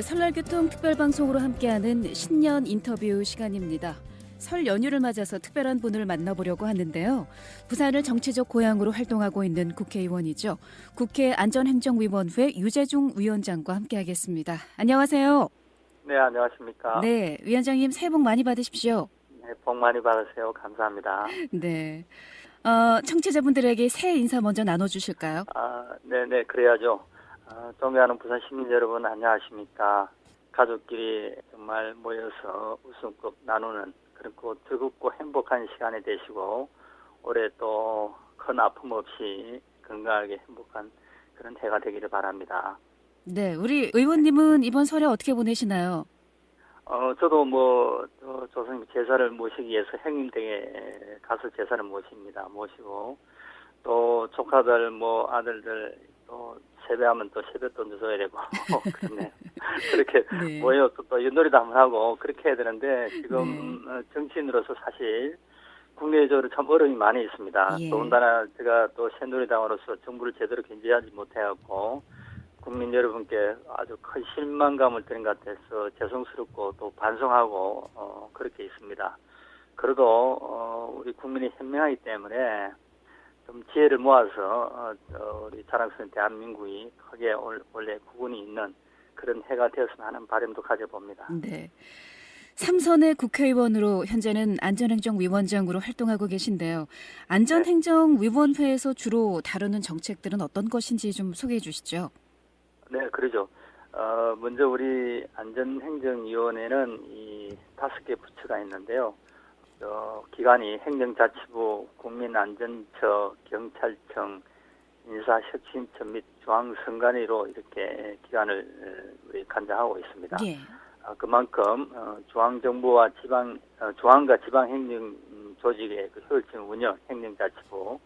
설날 교통 특별방송으로 함께하는 신년 인터뷰 시간입니다. 설 연휴를 맞아서 특별한 분을 만나보려고 하는데요. 부산을 정치적 고향으로 활동하고 있는 국회의원이죠. 국회 안전행정위원회 유재중 위원장과 함께하겠습니다. 안녕하세요. 네, 안녕하십니까. 네, 위원장님 새해 복 많이 받으십시오. 네, 복 많이 받으세요. 감사합니다. 네, 청취자분들에게 새해 인사 먼저 나눠주실까요? 네네, 그래야죠. 존경하는 부산 시민 여러분, 안녕하십니까. 가족끼리 정말 모여서 웃음꽃 나누는 그렇고 즐겁고 행복한 시간이 되시고, 올해 또 큰 아픔 없이 건강하게 행복한 그런 해가 되기를 바랍니다. 네, 우리 의원님은 이번 설에 어떻게 보내시나요? 저도 조선 제사를 모시기 위해서 형님댁에 가서 제사를 모시고, 또 조카들, 아들들, 또 세배하면 또 세뱃돈도 줘야 되고, 그렇네요. 그렇게 네. 모여서 또 윷놀이도 한번 하고, 그렇게 해야 되는데, 지금 정치인으로서 사실 국내적으로 참 어려움이 많이 있습니다. 예. 더군다나 제가 또 새누리당으로서 정부를 제대로 견제하지 못해갖고, 국민 여러분께 아주 큰 실망감을 드린 것 같아서 죄송스럽고 또 반성하고 그렇게 있습니다. 그래도 우리 국민이 현명하기 때문에 좀 지혜를 모아서 우리 자랑스러운 대한민국이 크게 원래 구분이 있는 그런 해가 되었으면 하는 바람도 가져봅니다. 네. 3선의 국회의원으로 현재는 안전행정위원장으로 활동하고 계신데요. 안전행정위원회에서 주로 다루는 정책들은 어떤 것인지 좀 소개해 주시죠. 네, 그러죠. 먼저 우리 안전행정위원회는 이 5개 부처가 있는데요. 기관이 행정자치부, 국민안전처, 경찰청, 인사혁신처 및 중앙선관위로 이렇게 기관을 우리 관장하고 있습니다. 예. 그만큼 중앙정부와 중앙과 지방행정 조직의 그 효율적인 운영, 행정자치부,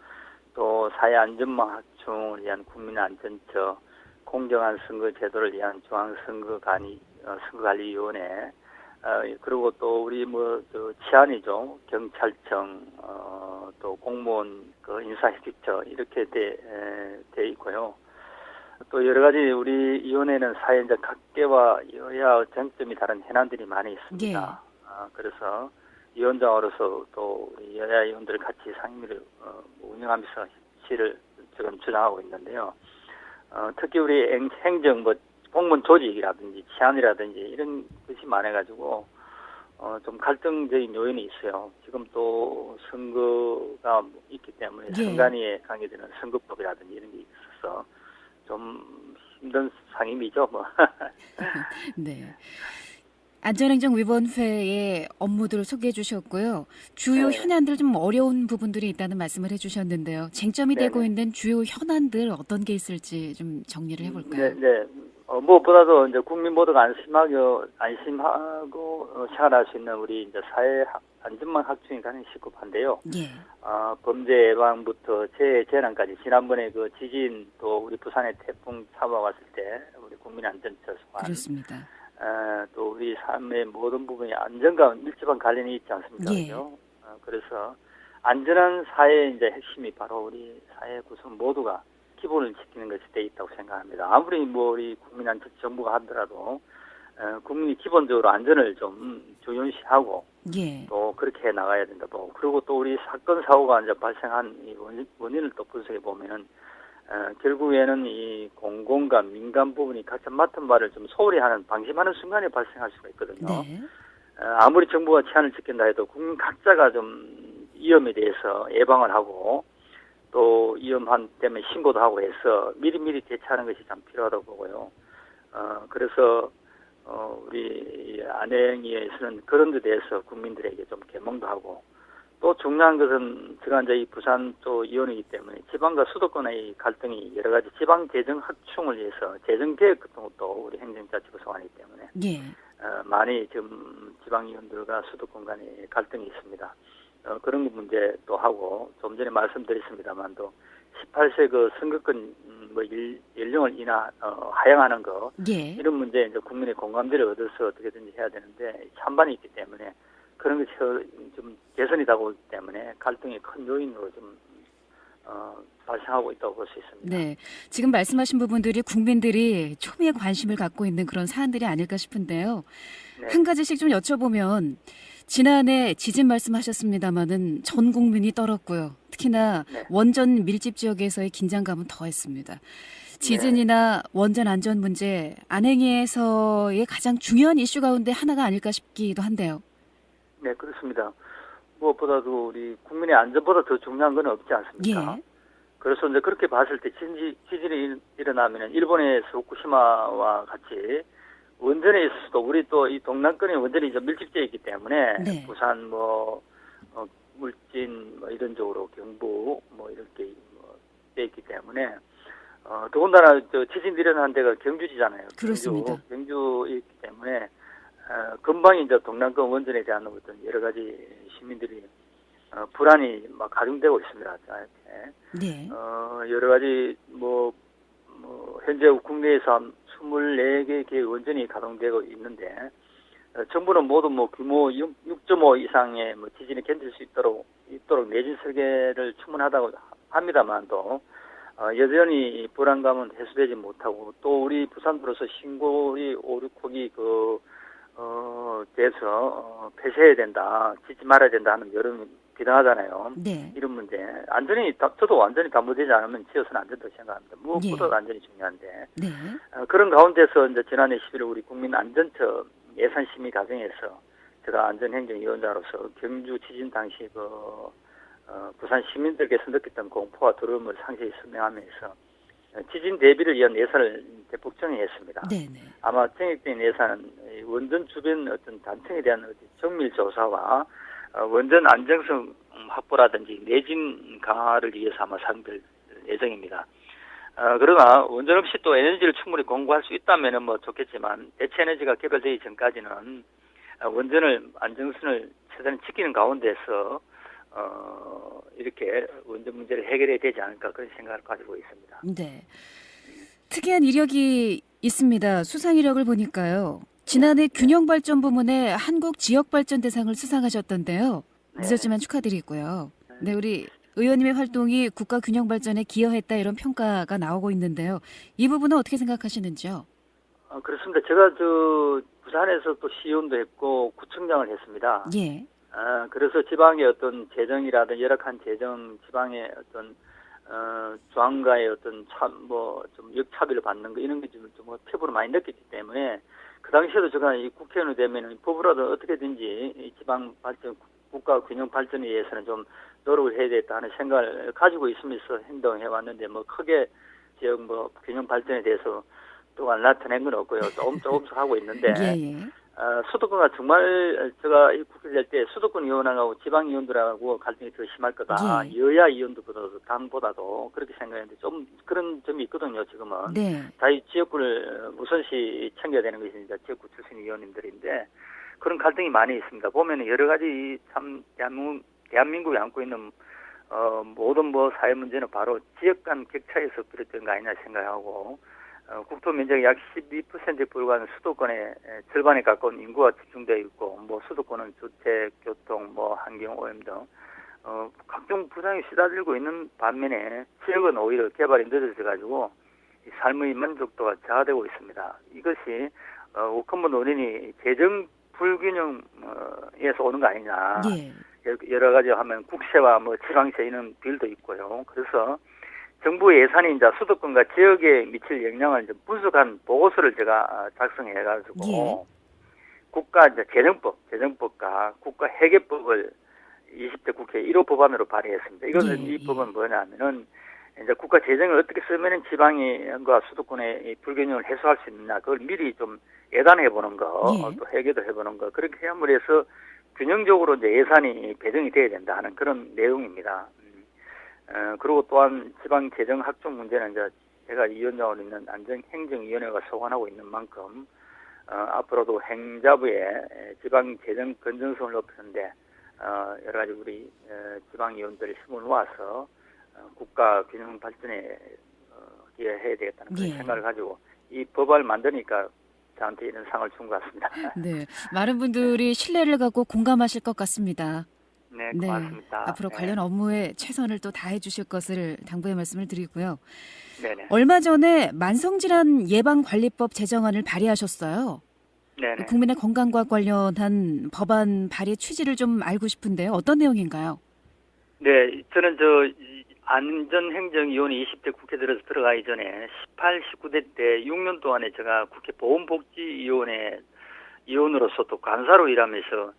또 사회안전망 확충을 위한 국민안전처, 공정한 선거 제도를 위한 선거관리위원회, 그리고 또 우리 치안이죠. 경찰청, 또 공무원 인사혁신처 이렇게 돼 있고요. 또 여러 가지 우리 위원회는 사회 이제 각계와 여야 쟁점이 다른 현안들이 많이 있습니다. 예. 그래서 위원장으로서 또 우리 여야 위원들 같이 상임위를 운영하면서 실을 지금 주장하고 있는데요. 특히 우리 행정 공무원 조직이라든지 치안이라든지 이런 것이 많아가지고 좀 갈등적인 요인이 있어요. 지금 또 선거가 있기 때문에 선관위에 관계되는 선거법이라든지 이런 게 있어서 좀 힘든 상임이죠, 뭐. 네. 안전행정위원회의 업무들을 소개해 주셨고요. 주요 네. 현안들 좀 어려운 부분들이 있다는 말씀을 해 주셨는데요. 쟁점이 네네. 되고 있는 주요 현안들 어떤 게 있을지 좀 정리를 해볼까요? 네. 무엇보다도 이제 국민 모두가 안심하고 생활할 수 있는 우리 이제 사회 안전망 확충이 가장 시급한데요. 예. 범죄 예방부터 재난까지 지난번에 그 지진 또 우리 부산에 태풍 사고가 왔을 때 우리 국민 안전처 소관 그렇습니다. 또 우리 삶의 모든 부분이 안전과 밀접한 관련이 있지 않습니까? 예. 그죠? 그래서 안전한 사회의 이제 핵심이 바로 우리 사회 구성 모두가 기본을 지키는 것이 돼 있다고 생각합니다. 아무리 우리 국민한테 정부가 하더라도 국민이 기본적으로 안전을 좀 중요시하고 예. 또 그렇게 해 나가야 된다. 그리고 또 우리 사건 사고가 이제 발생한 이 원인을 또 분석해 보면은 결국에는 이 공공과 민간 부분이 각자 맡은 바를 좀 소홀히 하는 방심하는 순간에 발생할 수가 있거든요. 네. 아무리 정부가 치안을 지킨다 해도 국민 각자가 좀 위험에 대해서 예방을 하고 또 위험한 때문에 신고도 하고 해서 미리미리 대처하는 것이 참 필요하다고 보고요. 그래서 우리 안행위에서는 그런 데 대해서 국민들에게 좀 개몽도 하고 또 중요한 것은 제가 이제 이 부산 또 위원이기 때문에 지방과 수도권의 갈등이 여러 가지 지방 재정 확충을 위해서 재정 계획 같은 것도 우리 행정자치부 소관이기 때문에 예. 많이 지금 지방위원들과 수도권 간의 갈등이 있습니다. 그런 문제도 하고 좀 전에 말씀드렸습니다만도 18세 그 선거권 연령을 하향하는 거 예. 이런 문제 이제 국민의 공감대를 얻어서 어떻게든지 해야 되는데 찬반이 있기 때문에 그런 것이 좀 개선이 되고 있기 때문에 갈등의 큰 요인으로 좀 발생하고 있다고 볼 수 있습니다. 네. 지금 말씀하신 부분들이 국민들이 초미의 관심을 갖고 있는 그런 사안들이 아닐까 싶은데요. 네. 한 가지씩 좀 여쭤보면 지난해 지진 말씀하셨습니다마는 전 국민이 떨었고요. 특히나 네. 원전 밀집 지역에서의 긴장감은 더했습니다. 지진이나 원전 안전 문제, 안행에서의 가장 중요한 이슈 가운데 하나가 아닐까 싶기도 한데요. 네, 그렇습니다. 무엇보다도 우리 국민의 안전보다 더 중요한 건 없지 않습니까? 예. 그래서 이제 그렇게 봤을 때 지진이 일어나면 일본의 후쿠시마와 같이 원전에 있어서도 우리 또 이 동남권의 원전이 이제 밀집되어 있기 때문에 네. 부산 물진 이런 쪽으로 경부 이렇게 돼 있기 때문에 더군다나 지진 일어난 데가 경주지잖아요. 그렇습니다. 경주이기 때문에 금방 이제 동남권 원전에 대한 어떤 여러 가지 시민들이 불안이 막 가중되고 있습니다. 네. 여러 가지 현재 국내에서 한 24개 원전이 가동되고 있는데 정부는 모두 규모 6.5 이상의 지진이 견딜 수 있도록 내진 설계를 충분하다고 합니다만도 여전히 불안감은 해소되지 못하고 또 우리 부산도로서 신고리 5, 6호기 돼서 폐쇄해야 된다, 짓지 말아야 된다 하는 여론이 비등하잖아요. 네. 이런 문제. 저도 완전히 담보되지 않으면 지어서는 안 된다고 생각합니다. 무엇보다도 예. 안전이 중요한데. 네. 그런 가운데서 이제 지난해 11월 우리 국민안전처 예산심의 과정에서 제가 안전행정위원장으로서 경주 지진 당시 부산 시민들께서 느꼈던 공포와 두려움을 상세히 설명하면서 지진 대비를 위한 예산을 대폭 정의했습니다. 네네. 아마 정액된 예산은 원전 주변 어떤 단층에 대한 정밀 조사와 원전 안정성 확보라든지 내진 강화를 위해서 아마 사용될 예정입니다. 그러나 원전 없이 또 에너지를 충분히 공급할 수 있다면 좋겠지만 대체 에너지가 개발되기 전까지는 원전을 안정성을 최대한 지키는 가운데서 이렇게 원전 문제를 해결해야 되지 않을까 그런 생각을 가지고 있습니다. 네. 특이한 이력이 있습니다. 수상 이력을 보니까요. 지난해 균형발전 부문에 한국 지역발전대상을 수상하셨던데요. 네. 늦었지만 축하드리고요. 네, 우리 의원님의 활동이 국가 균형발전에 기여했다 이런 평가가 나오고 있는데요. 이 부분은 어떻게 생각하시는지요? 그렇습니다. 제가 부산에서 또 시의원도 했고 구청장을 했습니다. 예. 그래서 지방의 어떤 재정이라든지 열악한 재정, 지방의 어떤 중앙과의 어떤 좀 역차별을 받는 거 이런 게 좀 피부로 많이 느꼈기 때문에 그 당시에도 제가 이 국회의원이 되면 법으로도 어떻게든지 이 지방 발전, 국가 균형 발전에 위해서는 좀 노력을 해야 되겠다 하는 생각을 가지고 있으면서 행동해 왔는데 크게 지역 균형 발전에 대해서 또한 나타낸 건 없고요. 조금씩 하고 있는데 예. 수도권과 정말 제가 이 국회 될 때 수도권 의원하고 지방 의원들하고 갈등이 더 심할 거다. 예. 여야 의원들보다도 당보다도 그렇게 생각했는데 좀 그런 점이 있거든요. 지금은 네. 자기 지역구를 우선시 챙겨야 되는 것이 이제 지역구 출신 의원님들인데 그런 갈등이 많이 있습니다. 보면 여러 가지 참 대한민국이 안고 있는 모든 사회 문제는 바로 지역 간 격차에서 비롯된 거 아니냐 생각하고 국토 면적이 약 12%에 불과한 수도권의 절반에 가까운 인구가 집중되어 있고 수도권은 주택, 교통, 환경 오염 등 각종 부상이 쏟아지고 있는 반면에 지역은 오히려 개발이 늦어져 가지고 삶의 만족도가 저하되고 있습니다. 이것이 근본 원인이 재정 불균형에서 오는 거 아니냐. 예. 여러 가지 하면 국세와 지방세 이런 비율도 있고요. 그래서 정부 예산이 이제 수도권과 지역에 미칠 영향을 이제 분석한 보고서를 제가 작성해가지고 예. 국가 이제 재정법과 국가 회계법을 20대 국회 1호 법안으로 발의했습니다. 이거는 이 법은 뭐냐면은 이제 국가 재정을 어떻게 쓰면은 지방과 수도권의 불균형을 해소할 수 있느냐 그걸 미리 좀 예단해 보는 거, 또 회계도 해보는 거 그렇게 함으로 해서 균형적으로 이제 예산이 배정이 돼야 된다 하는 그런 내용입니다. 그리고 또한 지방 재정 확충 문제는 이제 제가 위원장으로 있는 안전행정위원회가 소관하고 있는 만큼 앞으로도 행자부에 지방 재정 건전성을 높이는데 여러 가지 우리 지방 의원들의 힘을 모아서 국가 균형 발전에 기여해야 되겠다는 그런 생각을 가지고 이 법을 만드니까 저한테 이런 상을 준 것 같습니다. 네, 많은 분들이 신뢰를 갖고 공감하실 것 같습니다. 네, 네, 네, 고맙습니다. 앞으로 네. 관련 업무에 최선을 또 다해 주실 것을 당부의 말씀을 드리고요. 네네. 얼마 전에 만성질환 예방관리법 제정안을 발의하셨어요. 네네. 국민의 건강과 관련한 법안 발의 취지를 좀 알고 싶은데요. 어떤 내용인가요? 네, 저는 안전행정위원회 20대 국회 들어가기 전에 18, 19대 때 6년 동안에 제가 국회 보건복지위원회 위원으로서 또 간사로 일하면서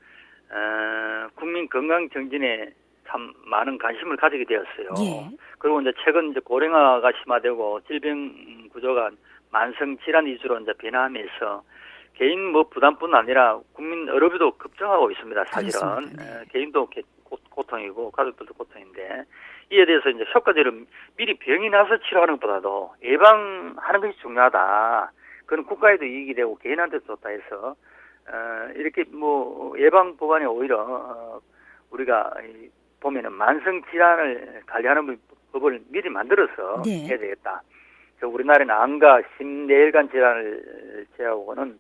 국민 건강 정진에 참 많은 관심을 가지게 되었어요. 예. 그리고 이제 최근 고령화가 심화되고 질병 구조가 만성 질환 위주로 이제 변화하면서 개인 부담뿐 아니라 국민 의료비도 급증하고 있습니다. 사실은 그렇습니다. 네. 개인도 고통이고 가족들도 고통인데 이에 대해서 이제 효과적으로 미리 병이 나서 치료하는 것보다도 예방하는 것이 중요하다. 그건 국가에도 이익이 되고 개인한테도 좋다 해서 이렇게 예방 법안이 오히려 우리가 보면은 만성 질환을 관리하는 법을 미리 만들어서 네. 해야 되겠다. 우리나라는 암과 심내혈관 질환을 제외하고는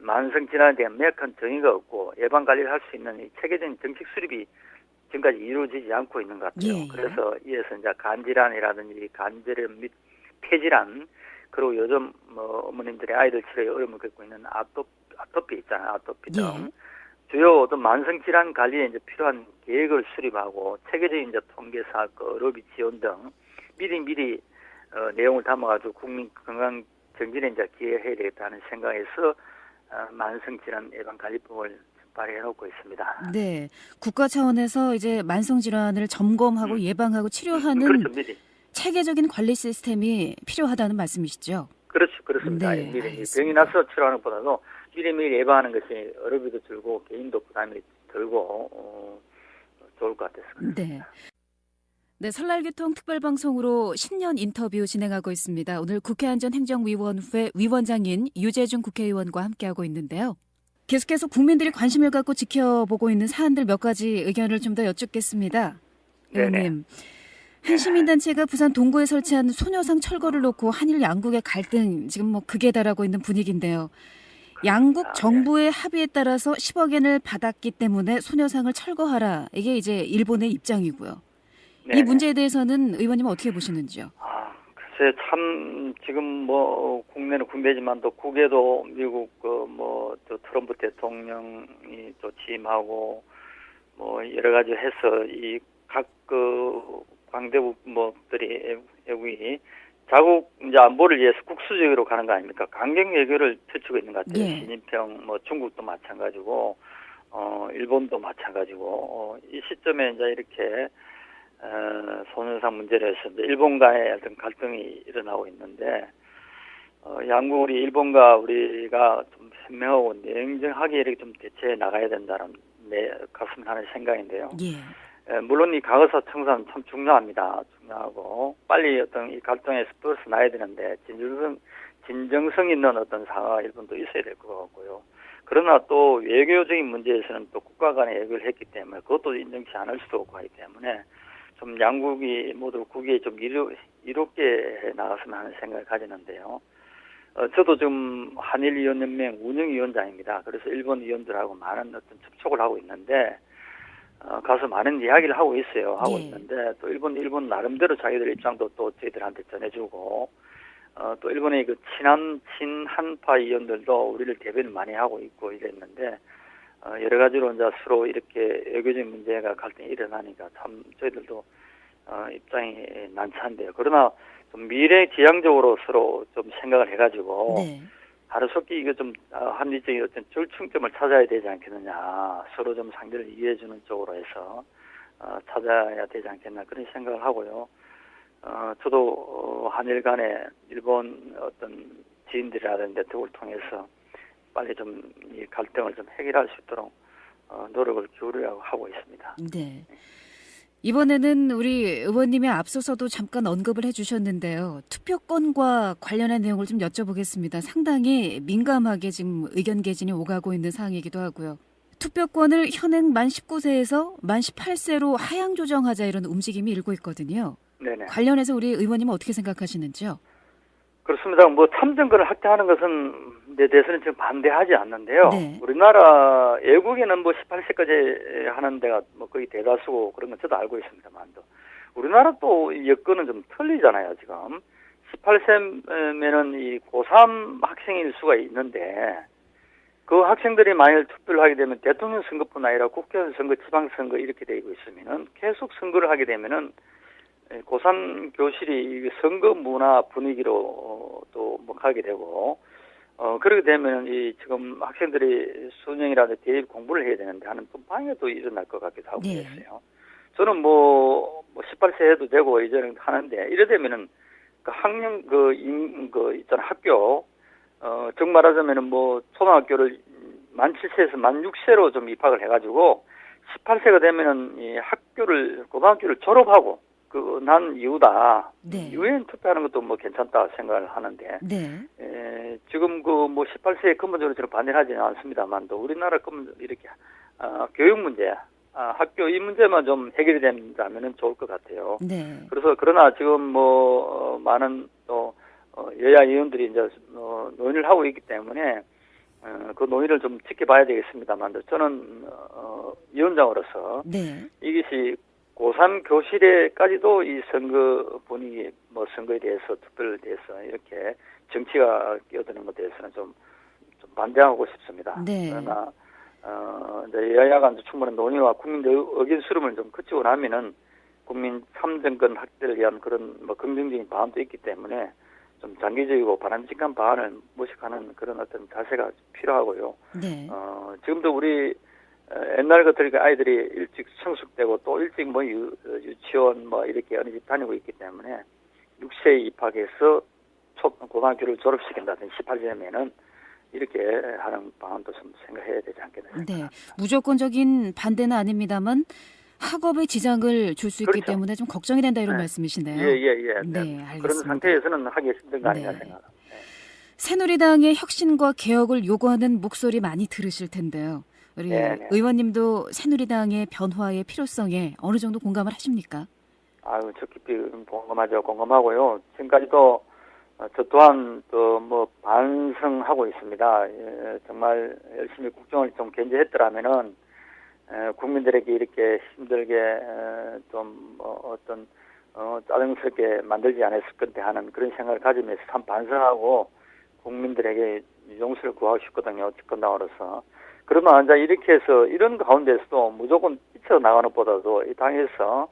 만성 질환에 대한 명확한 정의가 없고 예방 관리를 할 수 있는 이 체계적인 정책 수립이 지금까지 이루어지지 않고 있는 것 같아요. 예. 그래서 이에서 이제 간질환이라든지 간절염 및 폐질환 그리고 요즘 어머님들의 아이들 치료에 어려움을 겪고 있는 아토피 있잖아요. 아토피 등 예. 주요 어떤 만성 질환 관리에 이제 필요한 계획을 수립하고 체계적인 이제 통계 사업, 의료비 지원 등 미리 내용을 담아가지고 국민 건강 정진에 이제 기여해야 되겠다는 생각에서 만성 질환 예방 관리법을 발의해 놓고 있습니다. 네. 국가 차원에서 이제 만성 질환을 점검하고 예방하고 치료하는 그렇죠, 미리. 체계적인 관리 시스템이 필요하다는 말씀이시죠? 그렇습니다. 네, 미리 알겠습니다. 병이 나서 치료하는 것보다도 미리 예방하는 것이 의료비도 줄고 개인도 부담이 덜고 좋을 것 같아서. 네. 네, 설날교통 특별방송으로 신년 인터뷰 진행하고 있습니다. 오늘 국회안전행정위원회 위원장인 유재준 국회의원과 함께하고 있는데요. 계속해서 국민들이 관심을 갖고 지켜보고 있는 사안들 몇 가지 의견을 좀 더 여쭙겠습니다. 네네. 의원님, 한 시민단체가 부산 동구에 설치한 소녀상 철거를 놓고 한일 양국의 갈등 지금 극에 달하고 있는 분위기인데요. 양국 정부의 합의에 따라서 10억엔을 받았기 때문에 소녀상을 철거하라. 이게 이제 일본의 입장이고요. 네네. 이 문제에 대해서는 의원님은 어떻게 보시는지요? 글쎄 참 지금 국내는 국내지만 또 국외도 미국 또 트럼프 대통령이 또 취임하고 여러 가지 해서 이 각 강대국들이 외국이 자국 이제 안보를 위해서 국수적으로 가는 거 아닙니까? 강경 외교를 펼치고 있는 것 같아요. 예. 시진핑 중국도 마찬가지고 일본도 마찬가지고 이 시점에 이제 이렇게 소녀상 문제로 해서 일본 간의 어떤 갈등이 일어나고 있는데 양국 우리 일본과 우리가 좀 현명하고 냉정하게 이렇게 좀 대처해 나가야 된다는 내 가슴 하는 생각인데요. 예. 물론 이 과거사 청산 참 중요합니다. 중요하고 빨리 어떤 이 갈등에서 벗어나야 되는데 진정성 있는 어떤 상황 일본도 있어야 될 것 같고요. 그러나 또 외교적인 문제에서는 또 국가 간에 외교를 했기 때문에 그것도 인정치 않을 수도 없고 하기 때문에 좀 양국이 모두 국위에 좀 이롭게 나갔으면 하는 생각을 가지는데요. 저도 지금 한일위원연맹 운영위원장입니다. 그래서 일본 위원들하고 많은 어떤 접촉을 하고 있는데 가서 많은 이야기를 하고 있어요. 하고 예. 있는데 또 일본 나름대로 자기들 입장도 또 저희들한테 전해주고 또 일본의 그 친한파 위원들도 우리를 대변을 많이 하고 있고 이랬는데 여러 가지로 이제 서로 이렇게 외교적인 문제가 갈등이 일어나니까 참 저희들도 입장이 난처한데요. 그러나 좀 미래지향적으로 서로 좀 생각을 해가지고 네. 하루속히 이거 좀 합리적인 어떤 절충점을 찾아야 되지 않겠느냐. 서로 좀 상대를 이해해주는 쪽으로 해서 찾아야 되지 않겠나 그런 생각을 하고요. 저도 한일 간에 일본 어떤 지인들이라든지 네트워크를 통해서 빨리 좀 이 갈등을 좀 해결할 수 있도록 노력을 기울이려고 하고 있습니다. 네. 이번에는 우리 의원님이 앞서서도 잠깐 언급을 해주셨는데요. 투표권과 관련한 내용을 좀 여쭤보겠습니다. 상당히 민감하게 지금 의견 개진이 오가고 있는 사항이기도 하고요. 투표권을 현행 만 19세에서 만 18세로 하향 조정하자 이런 움직임이 일고 있거든요. 네네. 관련해서 우리 의원님은 어떻게 생각하시는지요? 그렇습니다. 뭐 참정권을 확대하는 것은 내 대해서는 지금 반대하지 않는데요. 네. 우리나라 외국에는 뭐 18세까지 하는 데가 뭐 거의 대다수고 그런 건 저도 알고 있습니다만도 우리나라 또 여건은 좀 틀리잖아요. 지금 18세면은 이 고3 학생일 수가 있는데 그 학생들이 만일 투표를 하게 되면 대통령 선거뿐 아니라 국회의원 선거, 지방선거 이렇게 되고 있으면은 계속 선거를 하게 되면은 고3 교실이 선거 문화 분위기로 또 뭐 가게 되고 그렇게 되면 이 지금 학생들이 수능이라든지 대입 공부를 해야 되는데 하는 또 방해도 일어날 것 같기도 하고 네. 그랬어요. 저는 뭐 18세 해도 되고 이제는 하는데 이래 되면은 그 학령 그 있잖아 학교 정 말하자면은 뭐 초등학교를 만 7세에서 만 6세로 좀 입학을 해가지고 18세가 되면은 이 학교를 고등학교를 졸업하고 그 난 이후다. 네. 유엔 투표하는 것도 뭐 괜찮다 생각을 하는데 네. 지금 그 뭐 18세에 근본적으로 저는 반대를 하지는 않습니다만도 우리나라 이렇게 교육 문제, 학교 이 문제만 좀 해결이 된다면은 좋을 것 같아요. 네. 그래서 그러나 지금 뭐 많은 또 여야 의원들이 이제 논의를 하고 있기 때문에 그 논의를 좀 지켜봐야 되겠습니다만 저는 위원장으로서 네. 이것이 고3 교실에까지도 이 선거 분위기, 뭐 선거에 대해서 투표에 대해서 이렇게 정치가 끼어드는 것에 대해서는 좀 반대하고 싶습니다. 네. 그러나 이제 여야 간 충분한 논의와 국민의 의견 수렴을 좀 거치고 나면은 국민 참정권 확대를 위한 그런 뭐 긍정적인 방안도 있기 때문에 좀 장기적이고 바람직한 방안을 모색하는 그런 어떤 자세가 필요하고요. 네. 지금도 우리 옛날 같으니까 아이들이 일찍 성숙되고 또 일찍 뭐 유치원 뭐 이렇게 어느 집 다니고 있기 때문에 6세에 입학해서 고등학교를 졸업시킨다든지 18세면은 이렇게 하는 방안도 좀 생각해야 되지 않겠나 네. 생각합니다. 무조건적인 반대는 아닙니다만 학업에 지장을 줄 수 있기 그렇죠. 때문에 좀 걱정이 된다 이런 네. 말씀이시네요. 예. 네, 알겠습니다. 그런 상태에서는 하기 힘든 거 아닌가 네. 생각합니다. 네. 새누리당의 혁신과 개혁을 요구하는 목소리 많이 들으실 텐데요. 우리 네네. 의원님도 새누리당의 변화의 필요성에 어느 정도 공감을 하십니까? 아유, 저 깊이 공감하고요. 지금까지도 저 또한 또 뭐 반성하고 있습니다. 정말 열심히 국정을 좀 견제했더라면은 국민들에게 이렇게 힘들게 좀 어떤 짜증스럽게 만들지 않았을 건데 하는 그런 생각을 가지면서 참 반성하고 국민들에게 용서를 구하고 싶거든요. 집권당으로서. 그러면 이제 이렇게 해서 이런 가운데서도 무조건 뛰쳐나가는 것보다도 이 당에서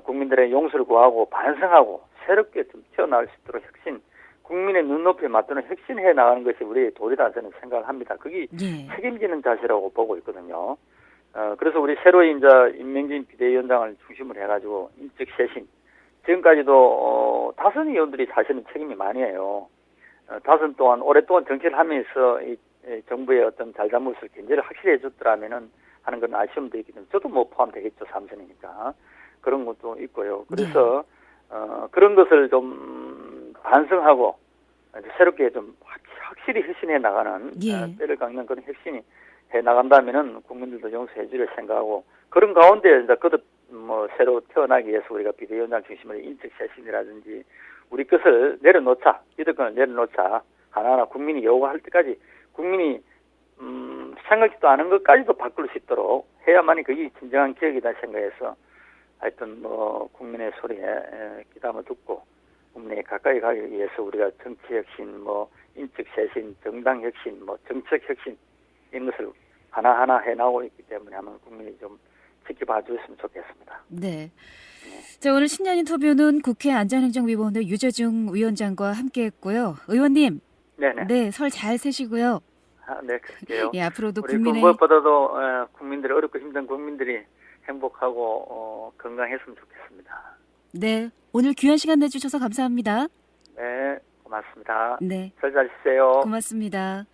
국민들의 용서를 구하고 반성하고 새롭게 좀 튀어나올 수 있도록 혁신, 국민의 눈높이에 맞도록 혁신해 나가는 것이 우리의 도리다 저는 생각을 합니다. 그게 예. 책임지는 자세라고 보고 있거든요. 그래서 우리 새로이 이제 임명진 비대위원장을 중심으로 해가지고 인적 쇄신, 지금까지도 다선 의원들이 사실은 책임이 많이 해요. 다선 또한 오랫동안 정치를 하면서 이 정부의 어떤 잘잘못을 견제를 확실히 해줬더라면은 하는 건 아쉬움도 있기 때문에 저도 뭐 포함되겠죠. 삼선이니까 그런 것도 있고요. 그래서 그런 것을 좀 반성하고 새롭게 좀 확실히 혁신해 나가는 예. 때를 깎는 그런 혁신이 해 나간다면은 국민들도 용서해 줄 생각하고 그런 가운데 이제 거듭 뭐 새로 태어나기 위해서 우리가 비대위원장 중심으로 인적 쇄신이라든지 우리 것을 내려놓자, 기득권을 내려놓자, 하나하나 국민이 요구할 때까지 국민이 생각지도 않은 것까지도 바꿀 수 있도록 해야만이 그게 진정한 개혁이다 생각해서 하여튼 뭐 국민의 소리에 귀담아 듣고 국민에 가까이 가기 위해서 우리가 정치 혁신, 뭐 인적 쇄신, 정당 혁신, 뭐 정책 혁신 이런 것을 하나하나 해나가고 있기 때문에 아마 국민이 좀 지켜봐 주셨으면 좋겠습니다. 네. 자, 오늘 신년 인터뷰는 국회 안전행정위원회 유재중 위원장과 함께했고요. 의원님, 네네. 네, 설 잘 세시고요. 네, 그럴게요. 예, 앞으로도 우리 국민의 무엇보다도 국민들이 어렵고 힘든 국민들이 행복하고 건강했으면 좋겠습니다. 네, 오늘 귀한 시간 내주셔서 감사합니다. 네, 고맙습니다. 네, 설 잘 쉬세요. 고맙습니다.